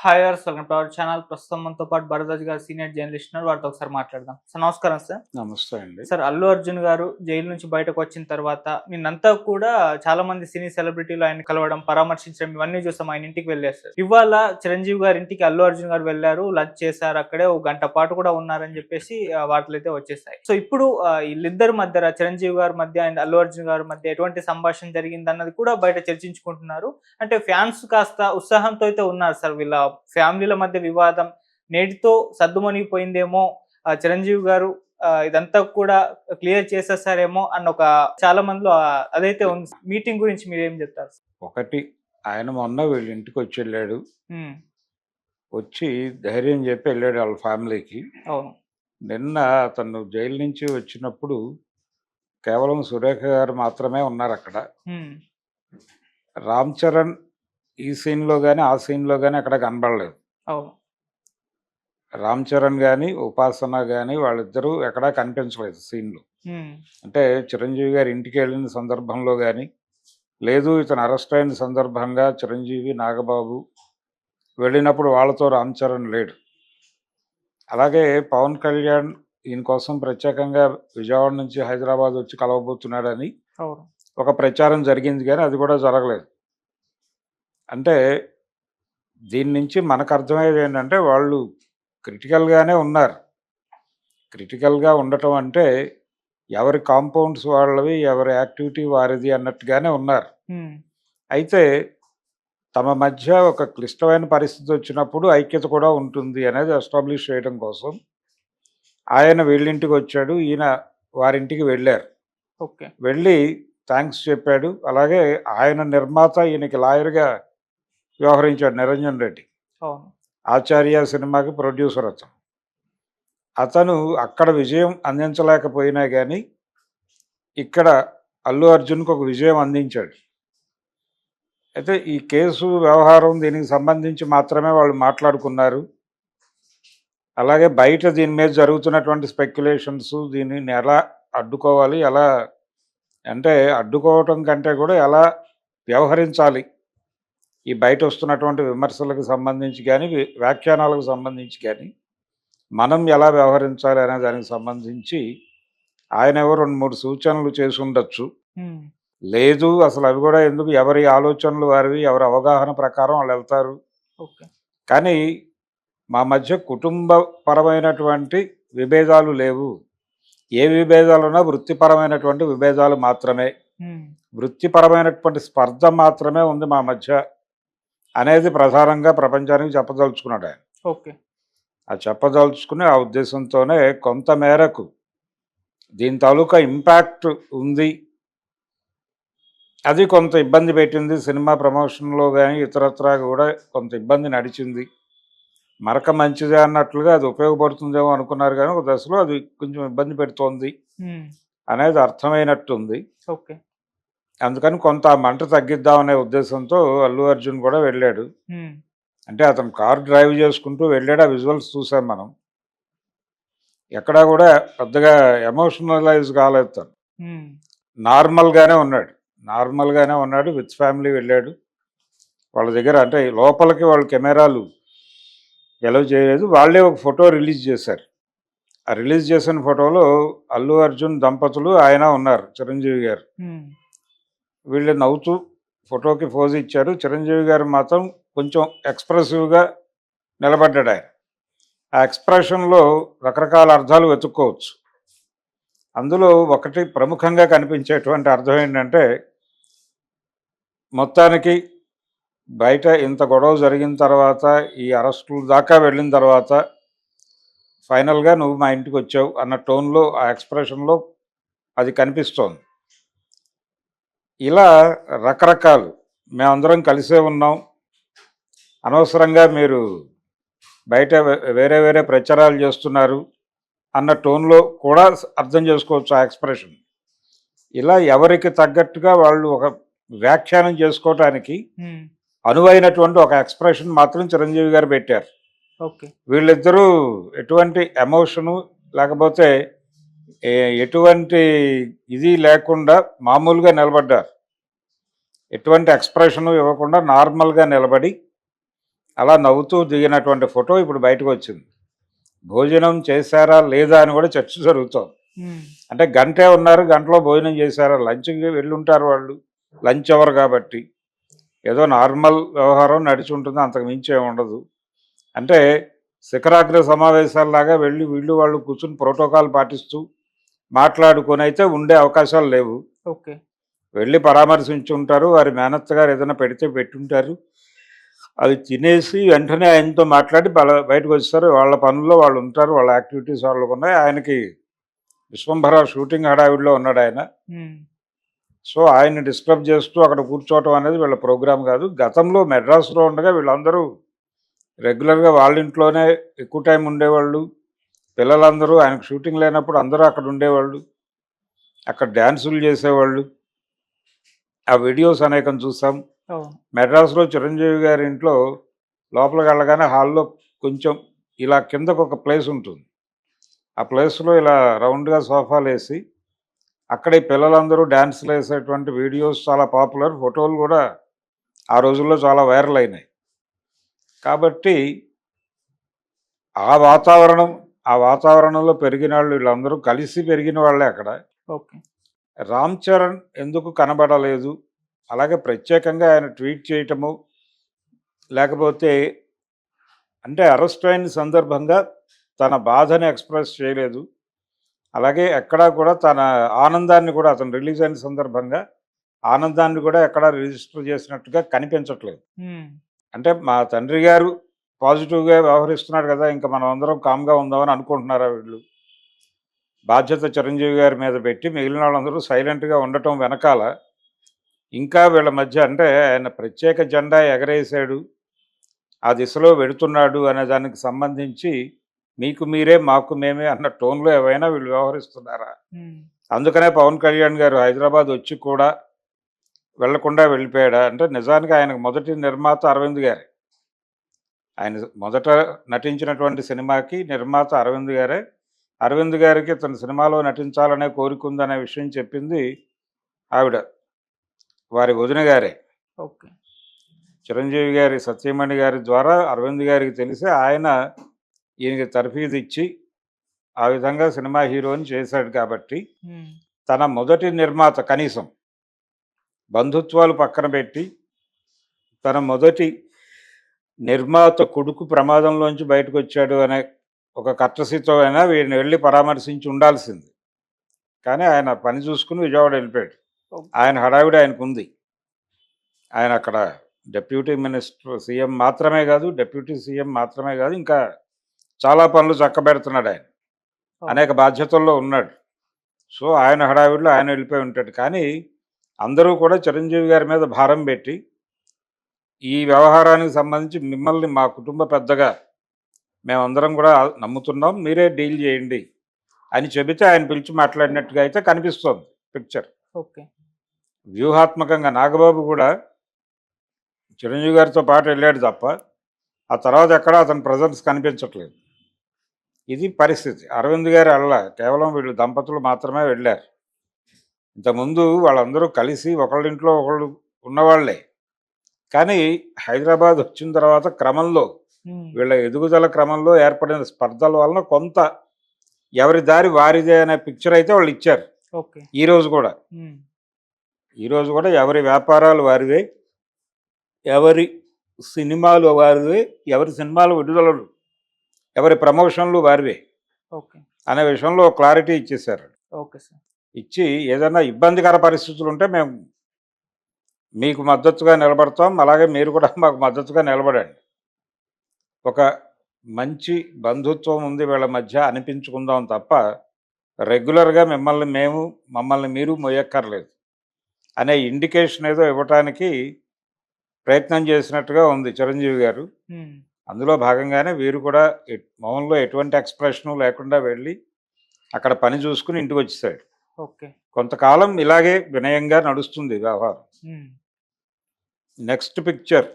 Hi గారు, welcome to our channel. ప్రస్తుతం మనతో పాటు భరద్వాజ్ గారు సీనియర్ జర్నలిస్ట్ ఉన్నారు. వారితో ఒకసారి మాట్లాడదాం. సార్ నమస్కారం సార్. నమస్తే అండి. సార్, అల్లు అర్జున్ గారు జైలు నుంచి బయటకు వచ్చిన తర్వాత నిన్నంతా కూడా చాలా మంది సినీ సెలబ్రిటీలు ఆయన కలవడం, పరామర్శించడం ఇవన్నీ చూసాం. ఆయన ఇంటికి వెళ్ళారు సార్. ఇవాళ చిరంజీవి గారి ఇంటికి అల్లు అర్జున్ గారు వెళ్ళారు, లంచ్ చేశారు, అక్కడే ఒక గంట పాటు కూడా ఉన్నారని చెప్పేసి వార్తలు అయితే వచ్చేసాయి. సో ఇప్పుడు వీళ్ళిద్దరి మధ్య, చిరంజీవి గారి మధ్య అండ్ అల్లు అర్జున్ గారి మధ్య ఎటువంటి సంభాషణ జరిగింది అన్నది కూడా బయట చర్చించుకుంటున్నారు. అంటే ఫ్యాన్స్ కాస్త ఉత్సాహంతో అయితే ఉన్నారు సార్. వీళ్ళ ఫ్యామిలీల మధ్య వివాదం నేటితో సద్దుమణిగిపోయిందేమో, చిరంజీవి గారు ఇదంతా కూడా క్లియర్ చేసేసారేమో అన్న ఒక చాలా మందిలో అదైతే ఉంది. మీటింగ్ గురించి మీరు ఏం చెప్తారు? ఒకటి, ఆయన మొన్న వీళ్ళ ఇంటికి వచ్చి వెళ్ళాడు. వచ్చి ధైర్యం చెప్పి వెళ్ళాడు వాళ్ళ ఫ్యామిలీకి. అవును. నిన్న అతను జైలు నుంచి వచ్చినప్పుడు కేవలం సురేఖ గారు మాత్రమే ఉన్నారు అక్కడ. రామ్ చరణ్ ఈ సీన్లో కానీ ఆ సీన్లో కానీ అక్కడ కనబడలేదు. అవును. రామ్ చరణ్ కానీ ఉపాసన కానీ వాళ్ళిద్దరూ ఎక్కడా కనిపించలేదు సీన్లో. అంటే చిరంజీవి గారు ఇంటికి వెళ్ళిన సందర్భంలో కానీ, లేదు ఇతను అరెస్ట్ అయిన సందర్భంగా చిరంజీవి, నాగబాబు వెళ్ళినప్పుడు వాళ్ళతో రామ్ చరణ్ లేడు. అలాగే పవన్ కళ్యాణ్ ఈయన కోసం ప్రత్యేకంగా విజయవాడ నుంచి హైదరాబాద్ వచ్చి కలవబోతున్నాడని ఒక ప్రచారం జరిగింది, కానీ అది కూడా జరగలేదు. అంటే దీని నుంచి మనకు అర్థమయ్యేది ఏంటంటే వాళ్ళు క్రిటికల్గానే ఉన్నారు. క్రిటికల్గా ఉండటం అంటే ఎవరి కాంపౌండ్స్ వాళ్ళవి, ఎవరి యాక్టివిటీ వారిది అన్నట్టుగానే ఉన్నారు. అయితే తమ మధ్య ఒక క్లిష్టమైన పరిస్థితి వచ్చినప్పుడు ఐక్యత కూడా ఉంటుంది అనేది ఎస్టాబ్లిష్ చేయడం కోసం ఆయన వీళ్ళింటికి వచ్చాడు, ఈయన వారింటికి వెళ్ళారు. వెళ్ళి థ్యాంక్స్ చెప్పాడు. అలాగే ఆయన నిర్మాత, ఈయనకి లాయర్గా వ్యవహరించాడు నిరంజన్ రెడ్డి. ఆచార్య సినిమాకి ప్రొడ్యూసర్ అతను అక్కడ విజయం అందించలేకపోయినా కానీ ఇక్కడ అల్లు అర్జున్కి ఒక విజయం అందించాడు. అయితే ఈ కేసు వ్యవహారం దీనికి సంబంధించి మాత్రమే వాళ్ళు మాట్లాడుకున్నారు. అలాగే బయట దీని మీద జరుగుతున్నటువంటి స్పెక్యులేషన్స్, దీనిని ఎలా అడ్డుకోవాలి, ఎలా అంటే అడ్డుకోవటం కంటే కూడా ఎలా వ్యవహరించాలి, ఈ బయట వస్తున్నటువంటి విమర్శలకు సంబంధించి కానీ వ్యాఖ్యానాలకు సంబంధించి కానీ మనం ఎలా వ్యవహరించాలి అనే దానికి సంబంధించి ఆయన ఎవరు 2-3 సూచనలు చేసి ఉండొచ్చు. లేదు అసలు అవి కూడా ఎందుకు, ఎవరి ఆలోచనలు వారివి, ఎవరి అవగాహన ప్రకారం వాళ్ళు వెళ్తారు. కానీ మా మధ్య కుటుంబపరమైనటువంటి విభేదాలు లేవు. ఏ విభేదాలున్నా వృత్తిపరమైనటువంటి విభేదాలు మాత్రమే, వృత్తిపరమైనటువంటి స్పర్ధ మాత్రమే ఉంది మా మధ్య అనేది ప్రధానంగా ప్రపంచానికి చెప్పదలుచుకున్నాడు ఆయన. ఆ చెప్పదలుచుకుని ఆ ఉద్దేశంతోనే కొంత మేరకు దీని తాలూకా ఇంపాక్ట్ ఉంది. అది కొంత ఇబ్బంది పెట్టింది సినిమా ప్రమోషన్లో కానీ ఇతరత్రా కూడా కొంత ఇబ్బంది నడిచింది. మరక మంచిదే అన్నట్లుగా అది ఉపయోగపడుతుందేమో అనుకున్నారు, కానీ ఒక దశలో అది కొంచెం ఇబ్బంది పెడుతోంది అనేది అర్థమైనట్టుంది. అందుకని కొంత మంట తగ్గిద్దామనే ఉద్దేశంతో అల్లు అర్జున్ కూడా వెళ్ళాడు. అంటే అతను కార్ డ్రైవ్ చేసుకుంటూ వెళ్ళాడు. ఆ విజువల్స్ చూసాం మనం. ఎక్కడా కూడా పెద్దగా ఎమోషనలైజ్ కాలేదు. తను నార్మల్గానే ఉన్నాడు. విత్ ఫ్యామిలీ వెళ్ళాడు. వాళ్ళ దగ్గర అంటే లోపలికి వాళ్ళు కెమెరాలు ఎలవ్ చేయలేదు. వాళ్ళే ఒక ఫోటో రిలీజ్ చేశారు. ఆ రిలీజ్ చేసిన ఫోటోలో అల్లు అర్జున్ దంపతులు, ఆయన ఉన్నారు, చిరంజీవి గారు. వీళ్ళు నవ్వుతూ ఫోటోకి పోజ్ ఇచ్చారు. చిరంజీవి గారు మాత్రం కొంచెం ఎక్స్ప్రెసివ్గా నిలబడ్డాడు. ఆయన ఆ ఎక్స్ప్రెషన్లో రకరకాల అర్థాలు వెతుక్కోవచ్చు. అందులో ఒకటి ప్రముఖంగా కనిపించేటువంటి అర్థం ఏంటంటే, మొత్తానికి బయట ఇంత గొడవ జరిగిన తర్వాత, ఈ అరెస్టుల దాకా వెళ్ళిన తర్వాత ఫైనల్గా నువ్వు మా ఇంటికి వచ్చావు అన్న టోన్లో, ఆ ఎక్స్ప్రెషన్లో అది కనిపిస్తోంది. ఇలా రకరకాలు, మేమందరం కలిసే ఉన్నాం, అనవసరంగా మీరు బయట వేరే వేరే ప్రచారాలు చేస్తున్నారు అన్న టోన్లో కూడా అర్థం చేసుకోవచ్చు ఆ ఎక్స్ప్రెషన్. ఇలా ఎవరికి తగ్గట్టుగా వాళ్ళు ఒక వ్యాఖ్యానం చేసుకోవటానికి అనువైనటువంటి ఒక ఎక్స్ప్రెషన్ మాత్రం చిరంజీవి గారు పెట్టారు. వీళ్ళిద్దరూ ఎటువంటి ఎమోషను లేకపోతే ఎటువంటి ఇది లేకుండా మామూలుగా నిలబడ్డారు. ఎటువంటి ఎక్స్ప్రెషను ఇవ్వకుండా నార్మల్గా నిలబడి అలా నవ్వుతూ దిగినటువంటి ఫోటో ఇప్పుడు బయటకు వచ్చింది. భోజనం చేశారా లేదా అని కూడా చర్చ జరుగుతోంది. అంటే గంటే ఉన్నారు, గంటలో భోజనం చేశారా, లంచ్కి వెళ్ళుంటారు వాళ్ళు, లంచ్ అవర్ కాబట్టి ఏదో నార్మల్ వ్యవహారం నడిచి ఉంటుంది, అంతకు మించి ఏమి ఉండదు. అంటే శిఖరాగ్ర సమావేశాల్లాగా వెళ్ళి వీళ్ళు వాళ్ళు కూర్చుని ప్రోటోకాల్ పాటిస్తూ మాట్లాడుకొని అయితే ఉండే అవకాశాలు లేవు. ఓకే. వెళ్ళి పరామర్శించి ఉంటారు, వారి మేనత్త గారు ఏదైనా పెడితే పెట్టుంటారు, అవి తినేసి వెంటనే ఆయనతో మాట్లాడి బయటకు వచ్చేస్తారు. వాళ్ళ పనుల్లో వాళ్ళు ఉంటారు, వాళ్ళ యాక్టివిటీస్ వాళ్ళకు ఉన్నాయి. ఆయనకి విశ్వంభర షూటింగ్ హడావిడిలో ఉన్నాడు ఆయన. సో ఆయన్ని డిస్టర్బ్ చేస్తూ అక్కడ కూర్చోవటం అనేది వీళ్ళ ప్రోగ్రామ్ కాదు. గతంలో మెడ్రాస్లో ఉండగా వీళ్ళందరూ రెగ్యులర్గా వాళ్ళ ఇంట్లోనే ఎక్కువ టైం ఉండేవాళ్ళు. పిల్లలందరూ ఆయనకు షూటింగ్ లేనప్పుడు అందరూ అక్కడ ఉండేవాళ్ళు, అక్కడ డ్యాన్సులు చేసేవాళ్ళు. ఆ వీడియోస్ అనేకం చూసాం. మెడ్రాస్లో చిరంజీవి గారి ఇంట్లో లోపలికి వెళ్ళగానే హాల్లో కొంచెం ఇలా కిందకు ఒక ప్లేస్ ఉంటుంది. ఆ ప్లేస్లో ఇలా రౌండ్గా సోఫాలు వేసి అక్కడ ఈ పిల్లలందరూ డ్యాన్సులు వేసేటువంటి వీడియోస్ చాలా పాపులర్. ఫోటోలు కూడా ఆ రోజుల్లో చాలా వైరల్ అయినాయి. కాబట్టి ఆ వాతావరణంలో పెరిగిన వాళ్ళు వీళ్ళందరూ కలిసి పెరిగిన వాళ్ళే అక్కడ. ఓకే. రామ్ చరణ్ ఎందుకు కనబడలేదు, అలాగే ప్రత్యేకంగా ఆయన ట్వీట్ చేయటము, లేకపోతే అంటే అరెస్ట్ అయిన సందర్భంగా తన బాధని ఎక్స్ప్రెస్ చేయలేదు. అలాగే ఎక్కడా కూడా తన ఆనందాన్ని కూడా అతను రిలీజ్ అయిన సందర్భంగా ఆనందాన్ని కూడా ఎక్కడా రిజిస్టర్ చేసినట్టుగా కనిపించట్లేదు. అంటే మా తండ్రి గారు పాజిటివ్గా వ్యవహరిస్తున్నాడు కదా, ఇంకా మనం అందరం కామ్గా ఉందామని అనుకుంటున్నారా వీళ్ళు? బాధ్యత చిరంజీవి గారి మీద పెట్టి మిగిలిన వాళ్ళందరూ సైలెంట్గా ఉండటం వెనకాల ఇంకా వీళ్ళ మధ్య అంటే ఆయన ప్రత్యేక జెండా ఎగరేసాడు, ఆ దిశలో వెడుతున్నాడు అనే దానికి సంబంధించి మీకు మీరే మాకు మేమే అన్న టోన్లో ఏవైనా వీళ్ళు వ్యవహరిస్తున్నారా? అందుకనే పవన్ కళ్యాణ్ గారు హైదరాబాద్ వచ్చి కూడా వెళ్లకుండా వెళ్ళిపోయాడా అంటే నిజానికి ఆయనకు మొదటి నిర్మాత అరవింద్ గారే. ఆయన మొదట నటించినటువంటి సినిమాకి నిర్మాత అరవింద్ గారే. అరవింద్ గారికి తన సినిమాలో నటించాలనే కోరిక ఉందనే విషయం చెప్పింది ఆవిడ, వారి వదిన గారే. ఓకే. చిరంజీవి గారి సత్యమణి గారి ద్వారా అరవింద్ గారికి తెలిసి ఆయన ఈయనకి తర్ఫీదు ఇచ్చి ఆ విధంగా సినిమా హీరోని చేశాడు. కాబట్టి తన మొదటి నిర్మాత కనీసం బంధుత్వాలు పక్కన పెట్టి తన మొదటి నిర్మాత కొడుకు ప్రమాదంలోంచి బయటకు వచ్చాడు అనే ఒక కర్టసీతో అయినా వీడిని వెళ్ళి పరామర్శించి ఉండాల్సింది. కానీ ఆయన పని చూసుకుని విజయవాడ వెళ్ళిపోయాడు. ఆయన హడావిడి ఆయనకు ఉంది. ఆయన అక్కడ డిప్యూటీ మినిస్టర్ సీఎం మాత్రమే కాదు, డిప్యూటీ సీఎం మాత్రమే కాదు, ఇంకా చాలా పనులు చక్కబెడుతున్నాడు ఆయన, అనేక బాధ్యతల్లో ఉన్నాడు. సో ఆయన హడావిడిలో ఆయన వెళ్ళిపోయి ఉంటాడు. కానీ అందరూ కూడా చిరంజీవి గారి మీద భారం పెట్టి ఈ వ్యవహారానికి సంబంధించి మిమ్మల్ని మా కుటుంబ పెద్దగా మేమందరం కూడా నమ్ముతున్నాం, మీరే డీల్ చేయండి అని చెబితే ఆయన పిలిచి మాట్లాడినట్టుగా అయితే కనిపిస్తోంది పిక్చర్. ఓకే. వ్యూహాత్మకంగా నాగబాబు కూడా చిరంజీవి గారితో పాటు వెళ్ళాడు తప్ప ఆ తర్వాత ఎక్కడా అతని ప్రజెన్స్ కనిపించట్లేదు. ఇది పరిస్థితి. అరవింద్ గారు కేవలం వీళ్ళు దంపతులు మాత్రమే వెళ్ళారు. ఇంతకుముందు వాళ్ళందరూ కలిసి ఒకళ్ళింట్లో ఒకళ్ళు ఉన్నవాళ్లే. కానీ హైదరాబాద్ వచ్చిన తర్వాత క్రమంలో వీళ్ళ ఎదుగుదల క్రమంలో ఏర్పడిన స్పర్ధల వలన కొంత ఎవరి దారి వారిదే అనే పిక్చర్ అయితే వాళ్ళు ఇచ్చారు. ఈరోజు కూడా ఎవరి వ్యాపారాలు వారివే, ఎవరి సినిమాలు వారివే, ఎవరి సినిమాలు విడుదలలు, ఎవరి ప్రమోషన్లు వారివే అనే విషయంలో క్లారిటీ ఇచ్చేశారు. ఇచ్చి ఏదైనా ఇబ్బందికర పరిస్థితులు ఉంటే మేము మీకు మద్దతుగా నిలబడతాం, అలాగే మీరు కూడా మాకు మద్దతుగా నిలబడండి, ఒక మంచి బంధుత్వం ఉంది వీళ్ళ మధ్య అనిపించుకుందాం తప్ప రెగ్యులర్గా మమ్మల్ని మీరు మొయ్యక్కర్లేదు అనే ఇండికేషన్ ఏదో ఇవ్వటానికి ప్రయత్నం చేసినట్టుగా ఉంది చిరంజీవి గారు. అందులో భాగంగానే వీరు కూడా మౌనంలో ఎటువంటి ఎక్స్ప్రెషను లేకుండా వెళ్ళి అక్కడ పని చూసుకుని ఇంటికి వచ్చేసాడు. కొంతకాలం ఇలాగే వినయంగా నడుస్తుంది వ్యవహారం. నెక్స్ట్ పిక్చర్,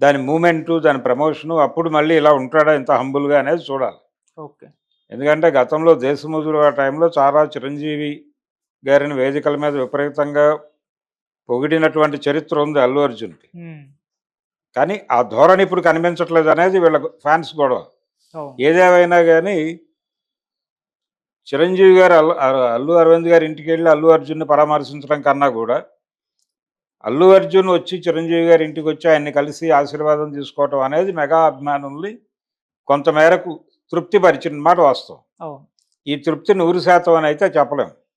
దాని మూమెంటు, దాని ప్రమోషను, అప్పుడు మళ్ళీ ఇలా ఉంటాడా ఇంత హంబుల్గా అనేది చూడాలి. ఎందుకంటే గతంలో దేశముదురు ఆ టైంలో చాలా చిరంజీవి గారిని వేదికల మీద విపరీతంగా పొగిడినటువంటి చరిత్ర ఉంది అల్లు అర్జున్కి. కానీ ఆ ధోరణి ఇప్పుడు కనిపించట్లేదు అనేది వీళ్ళ ఫ్యాన్స్ గొడవ. అవును. ఏదేమైనా కానీ చిరంజీవి గారు అల్లు అరవింద్ గారి ఇంటికి వెళ్ళి అల్లు అర్జున్ని పరామర్శించడం కన్నా కూడా అల్లు అర్జున్ వచ్చి చిరంజీవి గారి ఇంటికి వచ్చి ఆయన్ని కలిసి ఆశీర్వాదం తీసుకోవటం అనేది మెగా అభిమానుల్ని కొంతమేరకు తృప్తి పరిచిన మాట వాస్తవం. అవును. ఈ తృప్తి 100% అని అయితే చెప్పలేం.